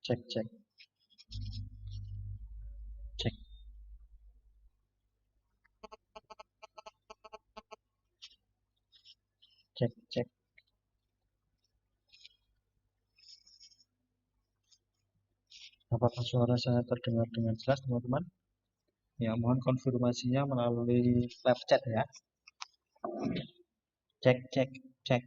Cek, cek, cek, cek, cek. Apakah suara saya terdengar dengan jelas, teman-teman? Ya, mohon konfirmasinya melalui live chat ya. Cek, cek, cek.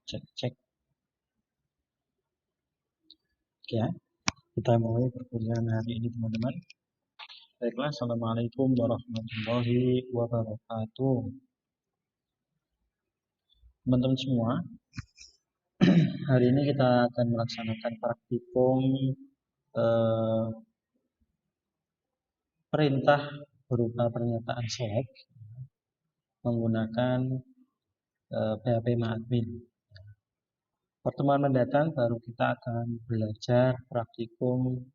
Cek, cek. Oke ya, kita mulai perkuliahan hari ini, teman-teman. Baiklah, Assalamualaikum warahmatullahi wabarakatuh. Teman-teman semua, hari ini kita akan melaksanakan praktikum perintah berupa pernyataan select menggunakan PHP MyAdmin. Pertemuan mendatang baru kita akan belajar praktikum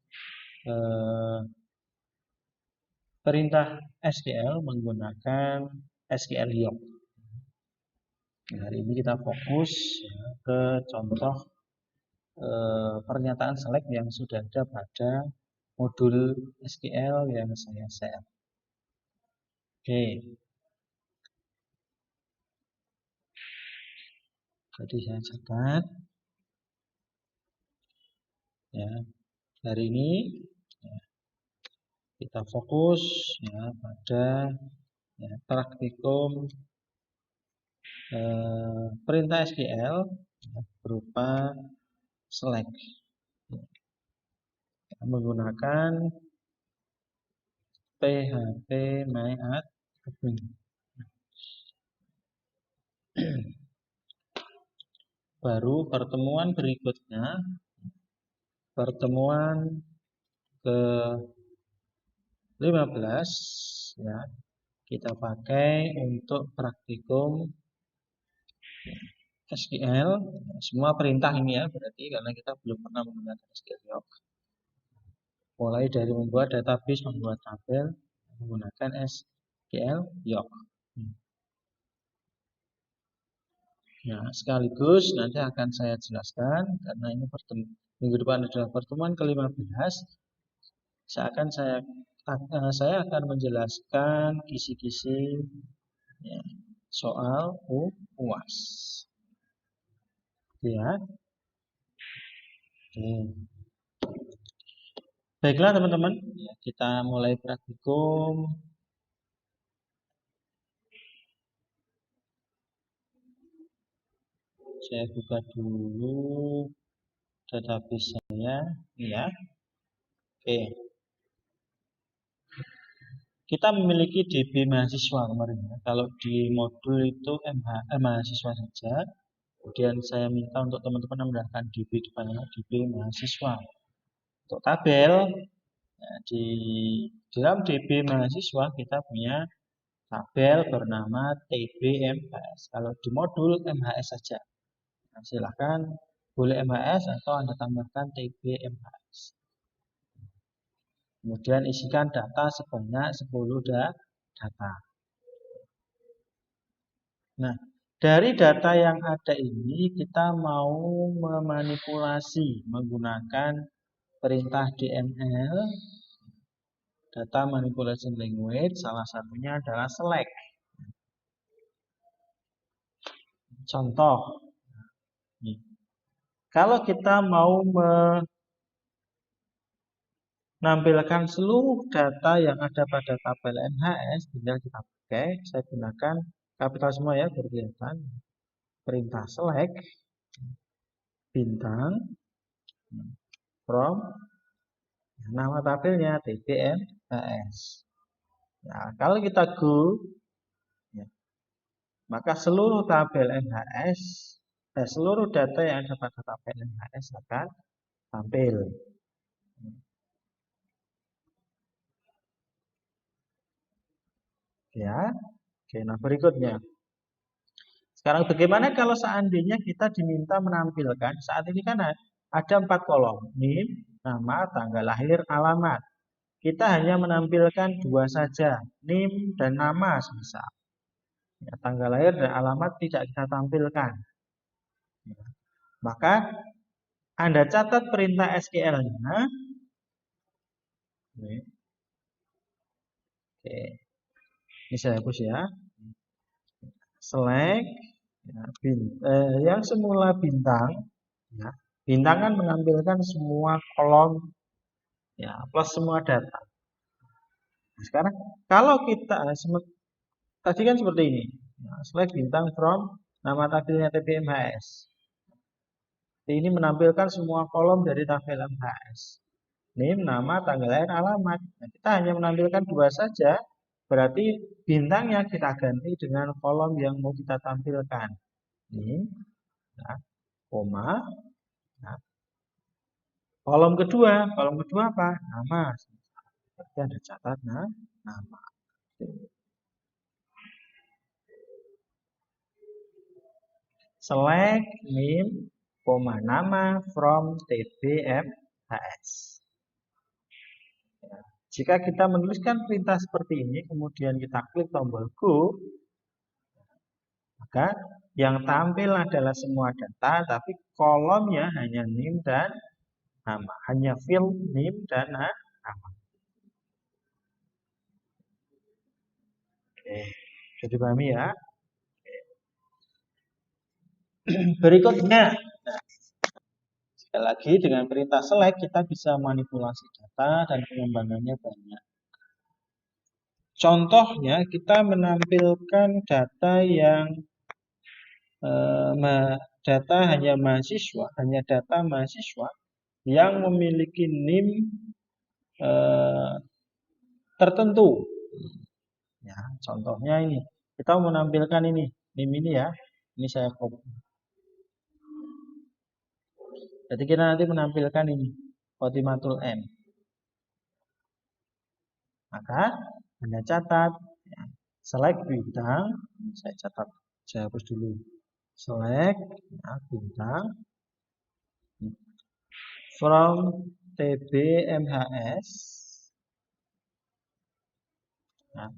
perintah SQL menggunakan SQL Yoke. Nah, hari ini kita fokus ya, ke contoh pernyataan select yang sudah ada pada modul SQL yang saya share. Oke. Jadi saya catat. Ya, hari ini ya, kita fokus ya pada ya, praktikum perintah SQL ya, berupa select ya, menggunakan PHP MyAdmin. Baru pertemuan berikutnya, pertemuan ke-15 ya, kita pakai untuk praktikum SQL. Semua perintah ini ya, berarti karena kita belum pernah menggunakan SQL Yoke. Mulai dari membuat database, membuat tabel menggunakan SQL Yoke. Nah, sekaligus nanti akan saya jelaskan karena ini minggu depan adalah pertemuan ke-15. Saya akan menjelaskan kisi-kisi ya, soal UAS. Ya. Oke. Baiklah teman-teman, ya, kita mulai praktikum. Saya buka dulu database saya, ya. Oke. Kita memiliki DB mahasiswa kemarin ya. Kalau di modul itu mahasiswa saja. Kemudian saya minta untuk teman-teman menambahkan DB depannya DB mahasiswa. Untuk tabel, ya, di dalam DB mahasiswa kita punya tabel bernama TB MHS. Kalau di modul MHS saja. Nah, silahkan boleh MHS atau Anda tambahkan TB MHS. Kemudian isikan data sebanyak 10 data. Nah, dari data yang ada ini kita mau memanipulasi menggunakan perintah DML, Data Manipulation Language, salah satunya adalah select. Contoh, kalau kita mau menampilkan seluruh data yang ada pada tabel MHS, tinggal kita pakai, saya gunakan kapital semua ya, biar kelihatan. Perintah select, bintang, from, nama tabelnya TBMHS. Nah, kalau kita go, ya, maka seluruh tabel MHS, seluruh data yang ada pada tabel MHS akan tampil. Ya, oke. Nah berikutnya, sekarang bagaimana kalau seandainya kita diminta menampilkan, saat ini kan ada 4 kolom, NIM, nama, tanggal lahir, alamat. Kita hanya menampilkan 2 saja, NIM dan nama semisal. Ya, tanggal lahir dan alamat tidak kita tampilkan. Ya. Maka Anda catat perintah SQL-nya. Oke. Ini saya hapus ya. Select ya, yang semula bintang. Ya, bintang kan menampilkan semua kolom ya, plus semua data. Nah, sekarang kalau kita tadi kan seperti ini. Ya, select bintang from nama tabelnya TBMHS. Ini menampilkan semua kolom dari tabel MHS. NIM, nama, tanggal lahir, alamat. Nah, kita hanya menampilkan 2 saja. Berarti bintangnya kita ganti dengan kolom yang mau kita tampilkan. NIM, nah, koma. Nah, kolom kedua apa? Nama. Berarti Anda catat nama. Select NIM, nama from TBMHS. Ya. Jika kita menuliskan perintah seperti ini, kemudian kita klik tombol Go, maka yang tampil adalah semua data, tapi kolomnya hanya NIM dan nama. Hanya field NIM dan nama. Oke, bisa dipahami ya? Berikutnya, nah, sekali lagi dengan perintah select kita bisa manipulasi data dan pengembangannya banyak. Contohnya kita menampilkan data yang data hanya data mahasiswa yang memiliki NIM tertentu. Ya, contohnya ini kita menampilkan ini NIM ini ya. Ini saya copy. Jadi kita nanti menampilkan ini Khotimatul M. Maka Anda catat ya, select bintang, saya catat, saya hapus dulu. Select ya, bintang from TBMHS. Nah,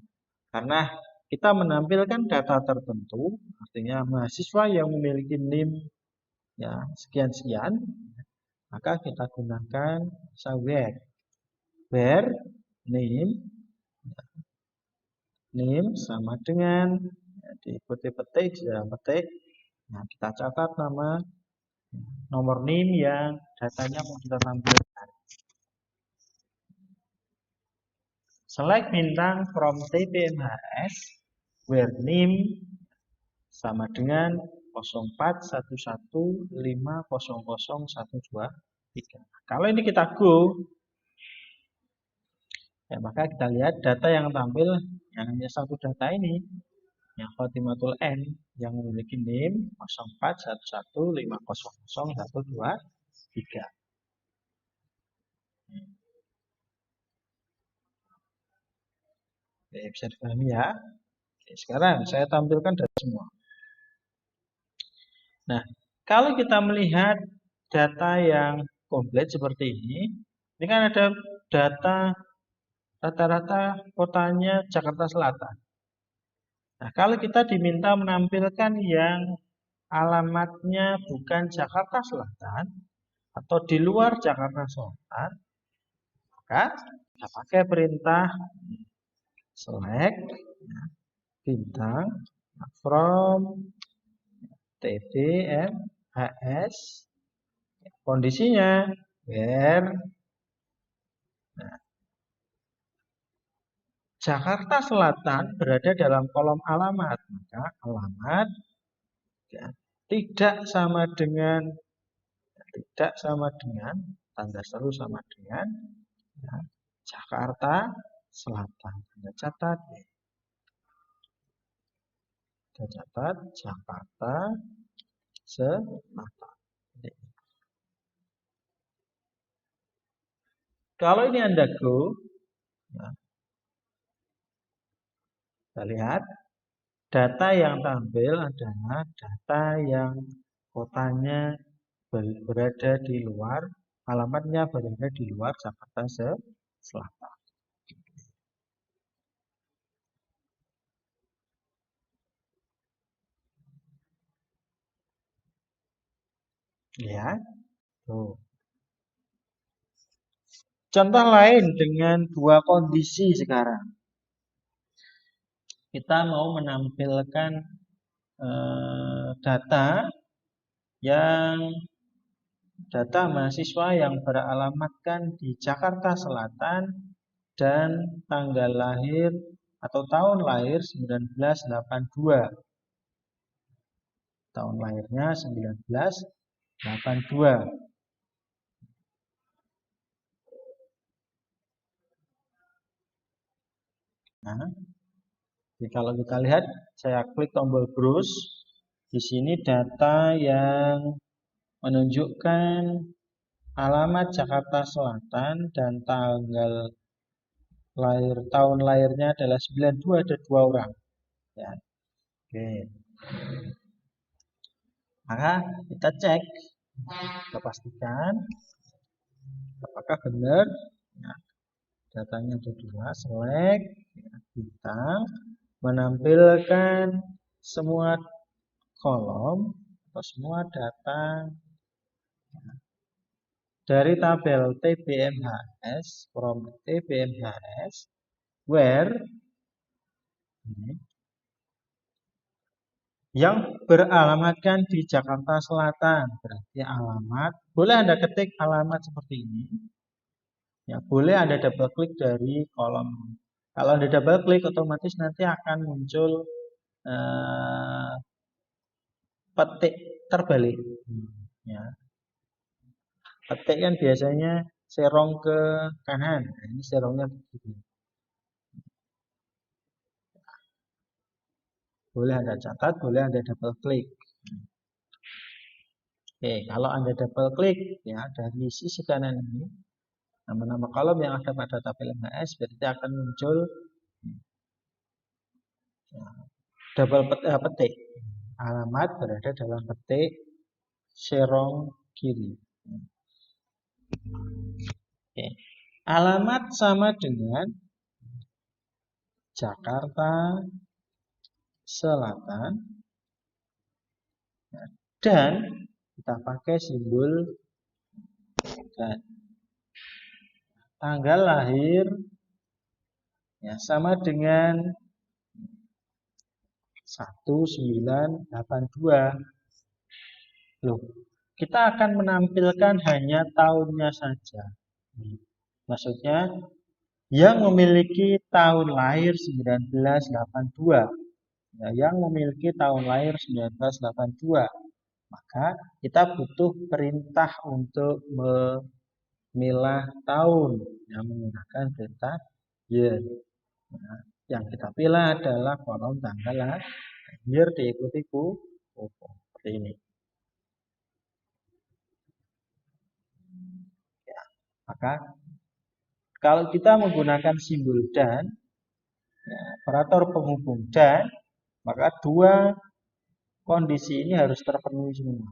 karena kita menampilkan data tertentu, artinya mahasiswa yang memiliki NIM ya sekian-sekian, maka kita gunakan where NIM sama dengan ya, diikuti petik, dalam petik. Nah, kita catat nomor NIM yang datanya mau kita tampilkan. Select bintang from TBMHS where NIM sama dengan 0411500123. Kalau ini kita go, ya maka kita lihat data yang tampil yang hanya satu data ini, yang Khotimatul N yang memiliki NIM 0411500123. Oke, bisa dipahami ya. Oke, sekarang saya tampilkan data semua. Nah, kalau kita melihat data yang komplit seperti ini kan ada data rata-rata kotanya Jakarta Selatan. Nah, kalau kita diminta menampilkan yang alamatnya bukan Jakarta Selatan, atau di luar Jakarta Selatan, maka kita pakai perintah select bintang from TBMHS. Kondisinya where Jakarta Selatan berada dalam kolom alamat, maka alamat ya, tidak sama dengan tanda seru sama dengan ya, Jakarta Selatan. Anda catat ya. Kita catat Jakarta Selatan. Kalau ini Anda go, ya, kita lihat data yang tampil adalah data yang kotanya berada di luar, alamatnya berada di luar Jakarta Selatan. Ya, tuh. Contoh lain dengan dua kondisi sekarang. Kita mau menampilkan data mahasiswa yang beralamatkan di Jakarta Selatan dan tanggal lahir atau tahun lahir 1982. Tahun lahirnya 1982. Nah, jadi kalau kita lihat, saya klik tombol browse. Di sini data yang menunjukkan alamat Jakarta Selatan dan tanggal lahir, tahun lahirnya adalah 92, ada 2 orang. Ya. Oke. Maka kita cek, kita pastikan apakah benar. Nah, datanya ada 2, select, ya, bintang, menampilkan semua kolom atau semua data dari tabel TBMHS from TBMHS where yang beralamatkan di Jakarta Selatan, berarti alamat, boleh Anda ketik alamat seperti ini. Ya, boleh Anda double klik dari kolom. Kalau Anda double klik, otomatis nanti akan muncul petik terbalik. Ya. Petik kan biasanya serong ke kanan. Nah, ini serongnya begini. Boleh Anda catat, boleh Anda double klik. Oke, kalau Anda double klik ya dari sisi kanan ini, nama-nama kolom yang ada pada tabel MHS berarti akan muncul ya, double petik. Alamat berada dalam petik serong kiri. Oke. Alamat sama dengan Jakarta Selatan dan kita pakai simbol dan tanggal lahir ya sama dengan 1982. Loh, kita akan menampilkan hanya tahunnya saja. Maksudnya yang memiliki tahun lahir 1982. Ya, yang memiliki tahun lahir 1982. Maka kita butuh perintah untuk memilah tahun yang menggunakan perintah year. Nah, yang kita pilih adalah kolom tanggal lahir diikuti kupu seperti ini. Ya, maka kalau kita menggunakan simbol dan ya, operator penghubung dan, maka dua kondisi ini harus terpenuhi semua.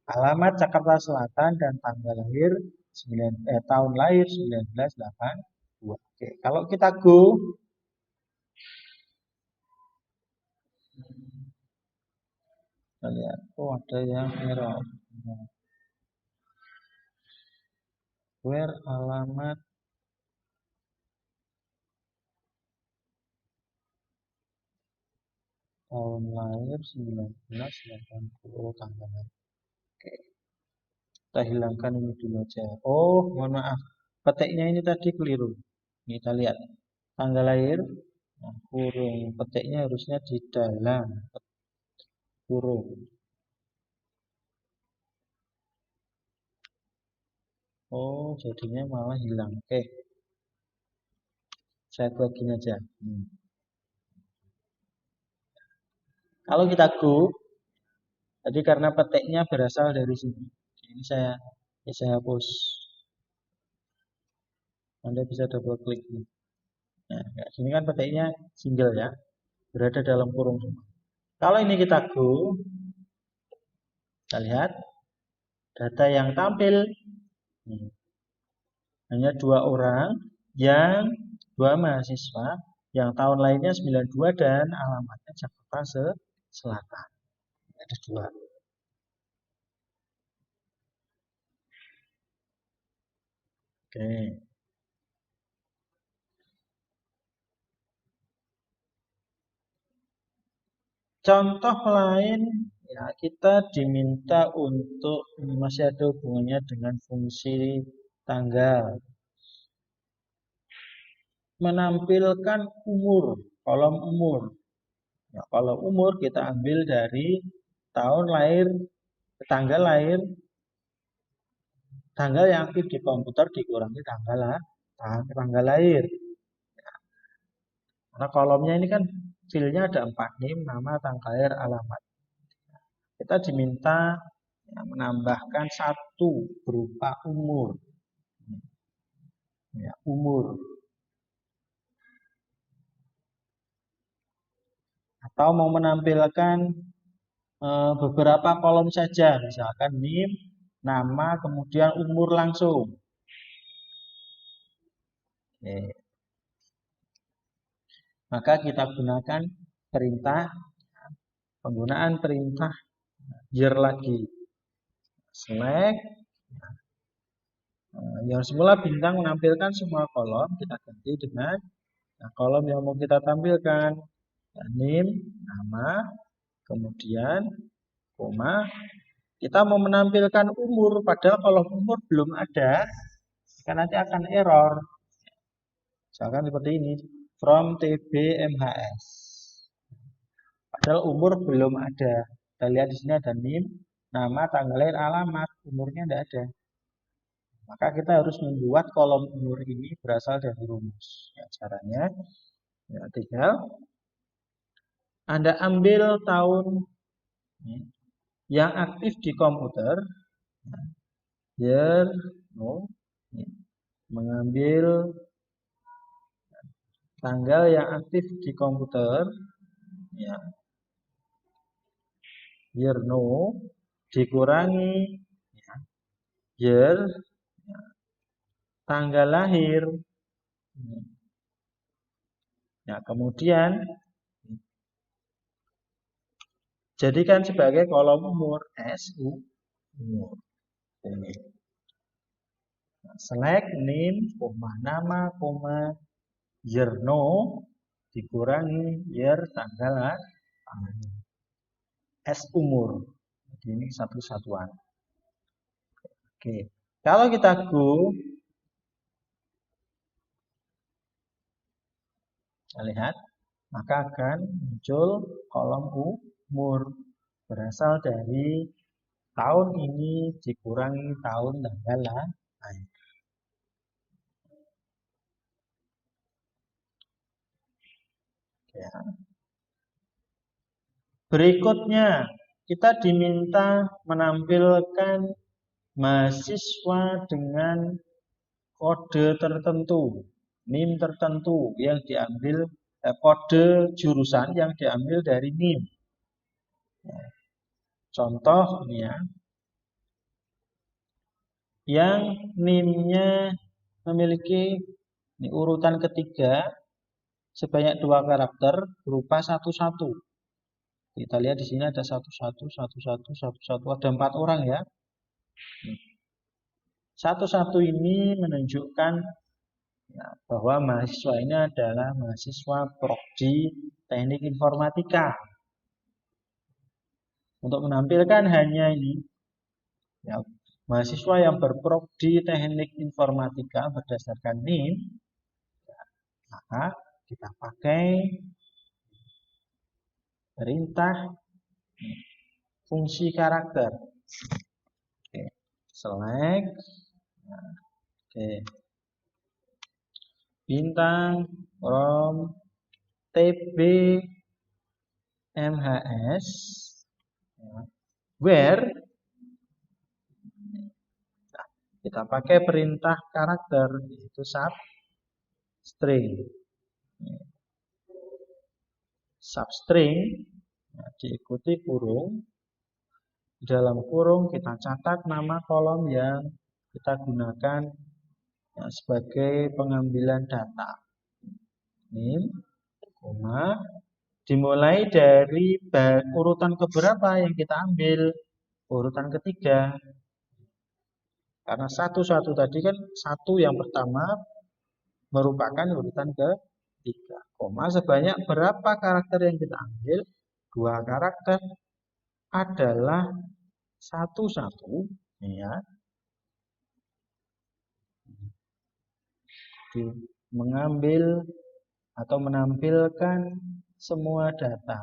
Alamat Jakarta Selatan dan tanggal lahir tahun lahir 1982. Oke, kalau kita go, kita lihat, oh ada yang error. Where alamat tahun lahir 1980 tanggal lahir. Oke, kita hilangkan ini dulu aja. Oh, mohon maaf. Petiknya ini tadi keliru. Ini kita lihat. Tanggal lahir, nah, kurung. Petiknya harusnya di dalam kurung. Oh, jadinya malah hilang. Oke, saya buat gini aja. Kalau kita go, tadi karena petiknya berasal dari sini. Ini saya hapus. Anda bisa double klik. Nah, kayak sini kan petiknya single ya, berada dalam kurung semua. Kalau ini kita go, kita lihat data yang tampil hanya 2 orang, yang 2 mahasiswa, yang tahun lahirnya 92 dan alamatnya Jakarta Selatan. Ada 2. Oke. Contoh lain, ya kita diminta untuk masih ada hubungannya dengan fungsi tanggal. Menampilkan umur, kolom umur. Ya, kalau umur kita ambil dari tahun lahir, tanggal lahir, tanggal yang aktif di komputer dikurangi tanggal lahir. Ya. Karena kolomnya ini kan filenya ada 4, name, nama, tanggal lahir, alamat. Kita diminta ya, menambahkan 1 berupa umur. Ya, umur. Atau mau menampilkan beberapa kolom saja, misalkan name, nama, kemudian umur langsung. Oke. Maka kita gunakan penggunaan perintah year lagi. Select. Yang semula bintang menampilkan semua kolom, kita ganti dengan kolom yang mau kita tampilkan. Name, nama, kemudian koma. Kita mau menampilkan umur, padahal kolom umur belum ada, kan nanti akan error. Misalkan seperti ini, from TB MHS. Padahal umur belum ada. Kita lihat di sini ada name, nama, tanggal lahir, alamat, umurnya tidak ada. Maka kita harus membuat kolom umur ini berasal dari rumus. Ya, caranya, ya, tinggal Anda ambil tahun yang aktif di komputer, year, mengambil tanggal yang aktif di komputer, ya, year no, dikurangi ya, year, ya, tanggal lahir, ya, kemudian jadikan sebagai kolom umur SU umur. Ini. Select name, koma nama, koma year no, dikurangi year tanggal lahir. S umur. Jadi ini satu satuan. Oke. Kalau kita go, kita lihat, maka akan muncul kolom umur berasal dari tahun ini dikurangi tahun tanggal lahir. Ya. Berikutnya, kita diminta menampilkan mahasiswa dengan kode tertentu, NIM tertentu yang diambil, kode jurusan yang diambil dari NIM. Ya. Contoh ini ya, yang NIM-nya memiliki ini urutan ketiga sebanyak 2 karakter berupa 11. Kita lihat di sini ada 11, 11, 11, 11, ada 4 orang ya. Satu-satu ini menunjukkan ya, bahwa mahasiswa ini adalah mahasiswa prodi teknik informatika. Untuk menampilkan hanya ini, ya, mahasiswa yang berprodi teknik informatika berdasarkan NIM, ya, maka kita pakai perintah fungsi karakter. Oke. Select. Nah, oke. Bintang from TB MHS where nah, kita pakai perintah karakter yaitu substring. Substring nah, diikuti kurung. Di dalam kurung kita catat nama kolom yang kita gunakan ya, sebagai pengambilan data. Ini, koma, dimulai dari urutan keberapa yang kita ambil? Urutan ketiga. Karena satu-satu tadi kan satu yang pertama merupakan urutan ketiga. Koma sebanyak berapa karakter yang kita ambil? 2 karakter adalah satu-satu ya. Mengambil atau menampilkan semua data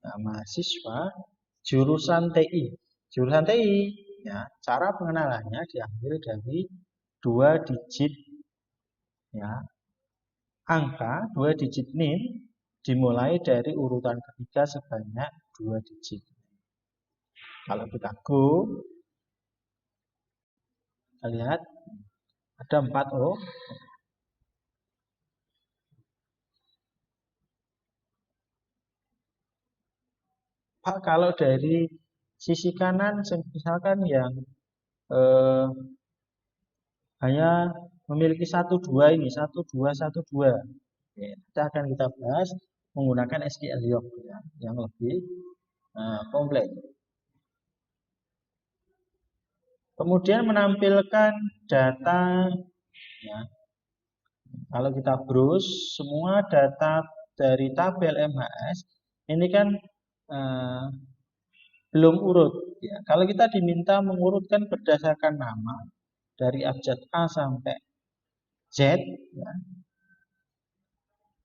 nah, mahasiswa jurusan TI. Jurusan TI, ya, cara pengenalannya diambil dari 2 digit ya, angka 2 digit NIM dimulai dari urutan ketiga sebanyak 2 digit. Kalau kita go, kita lihat ada 4 O. Pak, kalau dari sisi kanan, misalkan yang hanya memiliki 1-2 ini, 1-2, 1-2. Kita akan kita bahas menggunakan SQL Yoke ya, yang lebih kompleks. Kemudian menampilkan data ya. Kalau kita browse semua data dari tabel MHS ini kan belum urut ya. Kalau kita diminta mengurutkan berdasarkan nama dari abjad A sampai Z ya,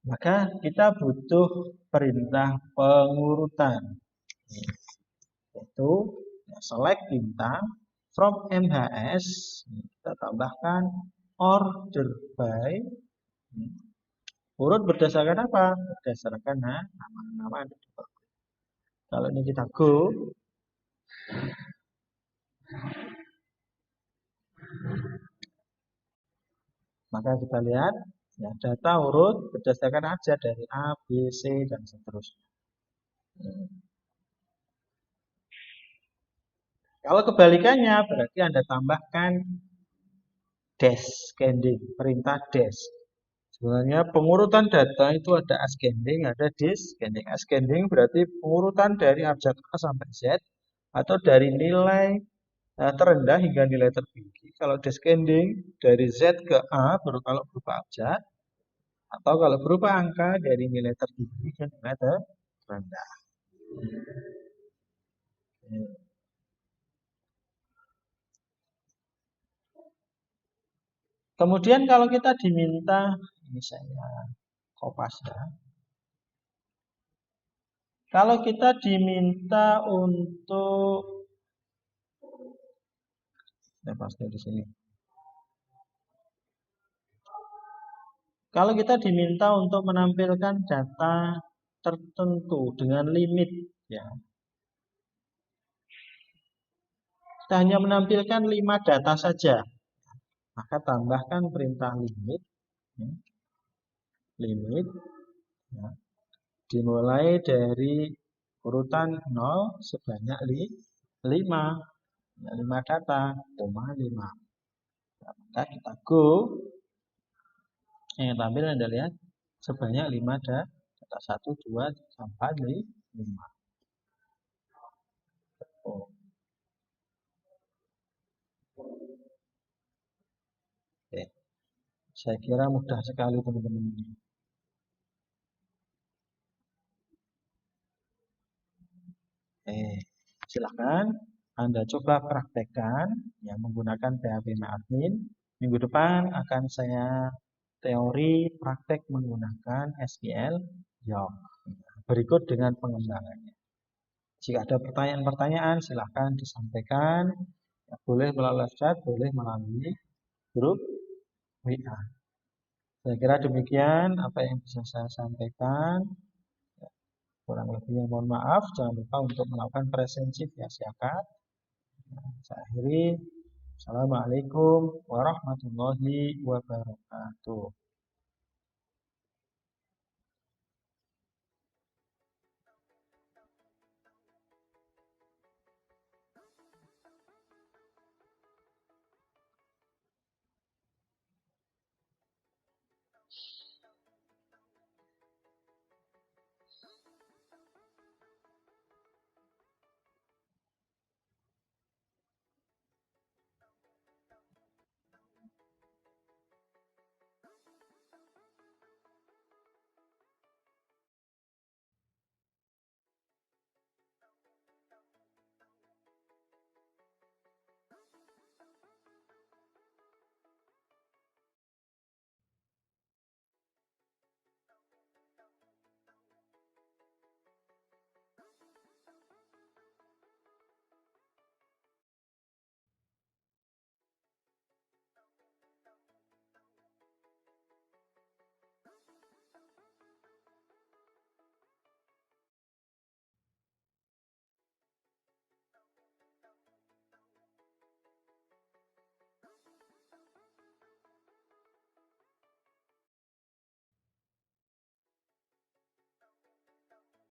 maka kita butuh perintah pengurutan yaitu select bintang from MHS kita tambahkan order by urut berdasarkan apa? Berdasarkan nama-nama. Kalau ini kita go maka kita lihat ya, data urut berdasarkan aja dari A, B, C dan seterusnya. Kalau kebalikannya berarti Anda tambahkan dash scanning, perintah dash. Sebenarnya pengurutan data itu ada ascending, ada descending. Ascending berarti pengurutan dari abjad A sampai Z atau dari nilai terendah hingga nilai tertinggi. Kalau descending dari Z ke A baru kalau berupa abjad atau kalau berupa angka dari nilai tertinggi ke nilai terendah. Kemudian kalau kita diminta, ini saya kopas ya. Kalau kita diminta untuk, saya pasti di sini. Kalau kita diminta untuk menampilkan data tertentu dengan limit, ya, kita hanya menampilkan 5 data saja. Maka tambahkan perintah limit, ya, limit, ya, dimulai dari urutan 0 sebanyak 5, ya, 5 data, 5. Nah, maka kita go, yang tampil Anda lihat sebanyak 5 data 1, 2, 3, 4, 5. Oh. Saya kira mudah sekali teman-teman. Silakan Anda coba praktekkan yang menggunakan PHP Admin. Minggu depan akan saya teori praktek menggunakan SQL York. Berikut dengan pengembangannya. Jika ada pertanyaan-pertanyaan, silahkan disampaikan. Ya, boleh melalui chat, boleh melalui grup WA. Saya kira demikian apa yang bisa saya sampaikan. Kurang lebihnya mohon maaf. Jangan lupa untuk melakukan presensi via siakat. Saya akhiri. Assalamualaikum warahmatullahi wabarakatuh.